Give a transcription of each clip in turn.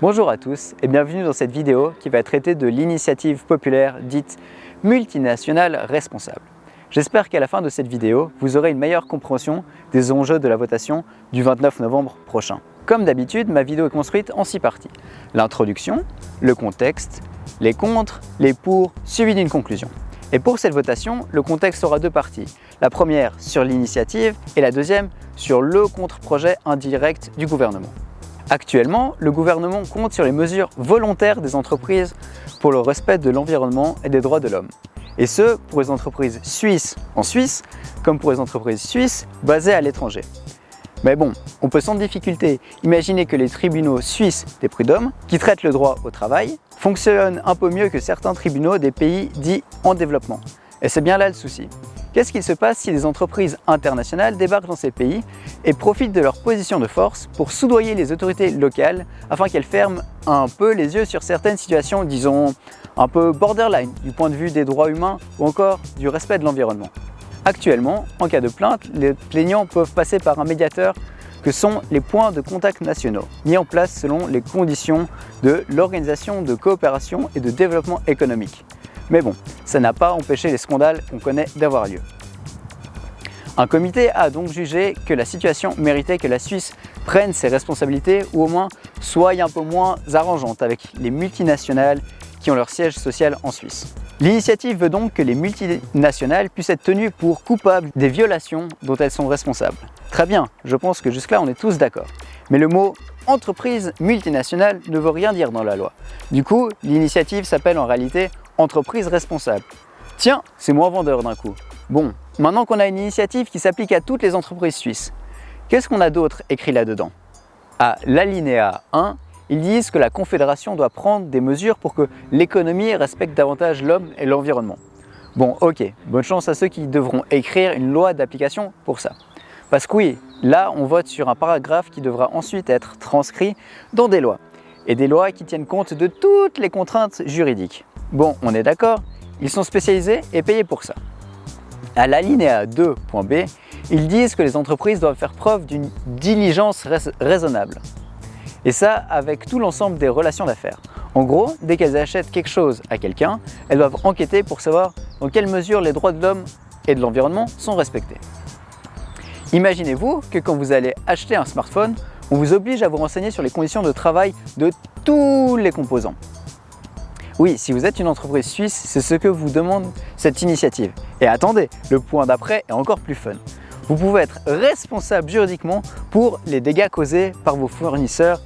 Bonjour à tous et bienvenue dans cette vidéo qui va traiter de l'initiative populaire dite multinationale responsable. J'espère qu'à la fin de cette vidéo, vous aurez une meilleure compréhension des enjeux de la votation du 29 novembre prochain. Comme d'habitude, ma vidéo est construite en 6 parties. L'introduction, le contexte, les contre, les pour, suivi d'une conclusion. Et pour cette votation, le contexte aura 2 parties. La première sur l'initiative et la deuxième sur le contre-projet indirect du gouvernement. Actuellement, le gouvernement compte sur les mesures volontaires des entreprises pour le respect de l'environnement et des droits de l'homme. Et ce, pour les entreprises suisses en Suisse, comme pour les entreprises suisses basées à l'étranger. Mais bon, on peut sans difficulté imaginer que les tribunaux suisses des prud'hommes, qui traitent le droit au travail, fonctionnent un peu mieux que certains tribunaux des pays dits en développement. Et c'est bien là le souci. Qu'est-ce qu'il se passe si des entreprises internationales débarquent dans ces pays et profitent de leur position de force pour soudoyer les autorités locales afin qu'elles ferment un peu les yeux sur certaines situations, disons, un peu borderline du point de vue des droits humains ou encore du respect de l'environnement? Actuellement, en cas de plainte, les plaignants peuvent passer par un médiateur que sont les points de contact nationaux, mis en place selon les conditions de l'Organisation de coopération et de développement économique. Mais bon, ça n'a pas empêché les scandales qu'on connaît d'avoir lieu. Un comité a donc jugé que la situation méritait que la Suisse prenne ses responsabilités ou au moins soit un peu moins arrangeante avec les multinationales qui ont leur siège social en Suisse. L'initiative veut donc que les multinationales puissent être tenues pour coupables des violations dont elles sont responsables. Très bien, je pense que jusque-là on est tous d'accord. Mais le mot entreprise multinationale ne veut rien dire dans la loi. Du coup, l'initiative s'appelle en réalité entreprise responsable. Tiens, c'est moins vendeur d'un coup. Bon, maintenant qu'on a une initiative qui s'applique à toutes les entreprises suisses, qu'est-ce qu'on a d'autre écrit là-dedans? À l'alinéa 1, ils disent que la Confédération doit prendre des mesures pour que l'économie respecte davantage l'homme et l'environnement. Bon, ok, bonne chance à ceux qui devront écrire une loi d'application pour ça. Parce que oui, là on vote sur un paragraphe qui devra ensuite être transcrit dans des lois. Et des lois qui tiennent compte de toutes les contraintes juridiques. Bon, on est d'accord, ils sont spécialisés et payés pour ça. À l'alinéa 2.b, ils disent que les entreprises doivent faire preuve d'une diligence raisonnable. Et ça avec tout l'ensemble des relations d'affaires. En gros, dès qu'elles achètent quelque chose à quelqu'un, elles doivent enquêter pour savoir dans quelle mesure les droits de l'homme et de l'environnement sont respectés. Imaginez-vous que quand vous allez acheter un smartphone, on vous oblige à vous renseigner sur les conditions de travail de tous les composants. Oui, si vous êtes une entreprise suisse, c'est ce que vous demande cette initiative. Et attendez, le point d'après est encore plus fun. Vous pouvez être responsable juridiquement pour les dégâts causés par vos fournisseurs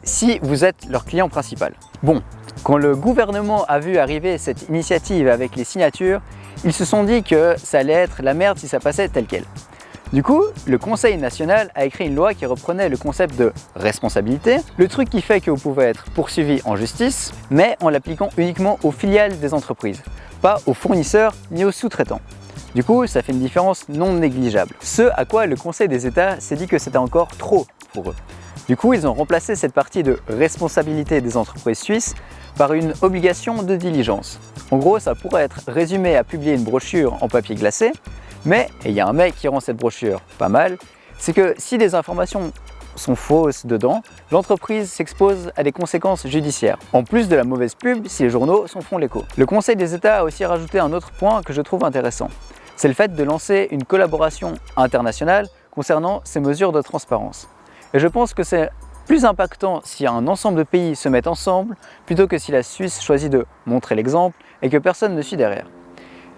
si vous êtes leur client principal. Bon, quand le gouvernement a vu arriver cette initiative avec les signatures, ils se sont dit que ça allait être la merde si ça passait tel quel. Du coup, le Conseil national a écrit une loi qui reprenait le concept de responsabilité, le truc qui fait que vous pouvez être poursuivi en justice, mais en l'appliquant uniquement aux filiales des entreprises, pas aux fournisseurs ni aux sous-traitants. Du coup, ça fait une différence non négligeable. Ce à quoi le Conseil des États s'est dit que c'était encore trop pour eux. Du coup, ils ont remplacé cette partie de responsabilité des entreprises suisses par une obligation de diligence. En gros, ça pourrait être résumé à publier une brochure en papier glacé, mais, et il y a un mec qui rend cette brochure pas mal, c'est que si des informations sont fausses dedans, l'entreprise s'expose à des conséquences judiciaires, en plus de la mauvaise pub si les journaux s'en font l'écho. Le Conseil des États a aussi rajouté un autre point que je trouve intéressant. C'est le fait de lancer une collaboration internationale concernant ces mesures de transparence. Et je pense que c'est plus impactant si un ensemble de pays se mettent ensemble plutôt que si la Suisse choisit de montrer l'exemple et que personne ne suit derrière.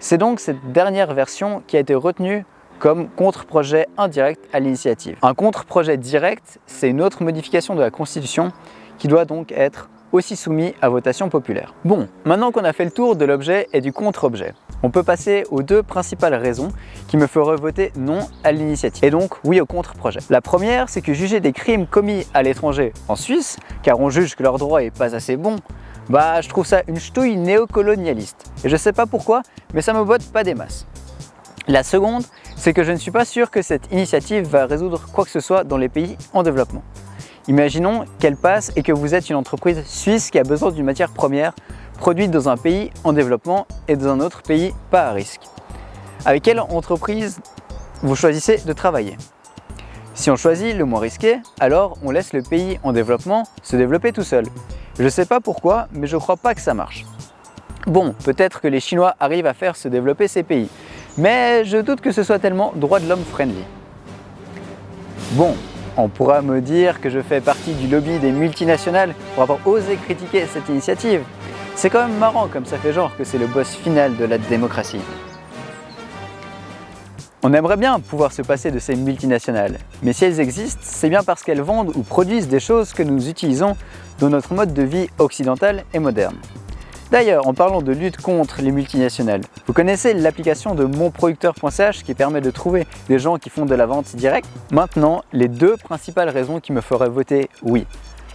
C'est donc cette dernière version qui a été retenue comme contre-projet indirect à l'initiative. Un contre-projet direct, c'est une autre modification de la Constitution qui doit donc être aussi soumis à votation populaire. Bon, maintenant qu'on a fait le tour de l'objet et du contre-objet, on peut passer aux 2 principales raisons qui me feraient voter non à l'initiative et donc oui au contre-projet. La première, c'est que juger des crimes commis à l'étranger en Suisse, car on juge que leur droit n'est pas assez bon, je trouve ça une ch'touille néocolonialiste. Et je sais pas pourquoi, mais ça me botte pas des masses. La seconde, c'est que je ne suis pas sûr que cette initiative va résoudre quoi que ce soit dans les pays en développement. Imaginons qu'elle passe et que vous êtes une entreprise suisse qui a besoin d'une matière première produite dans un pays en développement et dans un autre pays pas à risque. Avec quelle entreprise vous choisissez de travailler? Si on choisit le moins risqué, alors on laisse le pays en développement se développer tout seul. Je ne sais pas pourquoi, mais je ne crois pas que ça marche. Bon, peut-être que les Chinois arrivent à faire se développer ces pays, mais je doute que ce soit tellement droit de l'homme friendly. Bon, on pourra me dire que je fais partie du lobby des multinationales pour avoir osé critiquer cette initiative. C'est quand même marrant comme ça fait genre que c'est le boss final de la démocratie. On aimerait bien pouvoir se passer de ces multinationales, mais si elles existent, c'est bien parce qu'elles vendent ou produisent des choses que nous utilisons dans notre mode de vie occidental et moderne. D'ailleurs, en parlant de lutte contre les multinationales, vous connaissez l'application de monproducteur.ch qui permet de trouver des gens qui font de la vente directe? Maintenant, les deux principales raisons qui me feraient voter oui.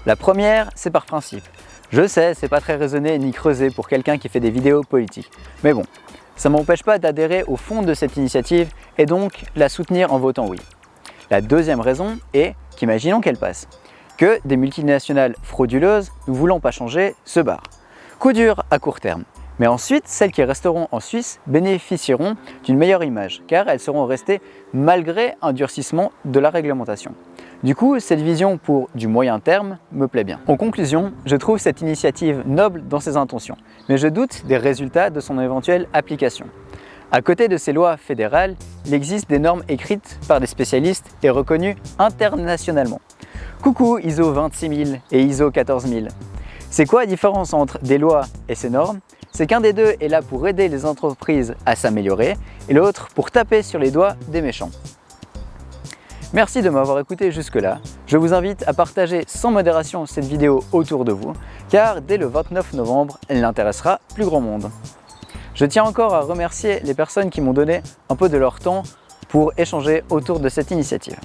La première, c'est par principe. Je sais, c'est pas très raisonné ni creusé pour quelqu'un qui fait des vidéos politiques, mais bon. Ça ne m'empêche pas d'adhérer au fond de cette initiative et donc la soutenir en votant oui. La deuxième raison est qu'imaginons qu'elle passe, que des multinationales frauduleuses, ne voulant pas changer, se barrent. Coup dur à court terme. Mais ensuite, celles qui resteront en Suisse bénéficieront d'une meilleure image, car elles seront restées malgré un durcissement de la réglementation. Du coup, cette vision pour du moyen terme me plaît bien. En conclusion, je trouve cette initiative noble dans ses intentions, mais je doute des résultats de son éventuelle application. À côté de ces lois fédérales, il existe des normes écrites par des spécialistes et reconnues internationalement. Coucou ISO 26000 et ISO 14000. C'est quoi la différence entre des lois et ces normes? C'est qu'un des deux est là pour aider les entreprises à s'améliorer et l'autre pour taper sur les doigts des méchants. Merci de m'avoir écouté jusque-là. Je vous invite à partager sans modération cette vidéo autour de vous, car dès le 29 novembre, elle n'intéressera plus grand monde. Je tiens encore à remercier les personnes qui m'ont donné un peu de leur temps pour échanger autour de cette initiative.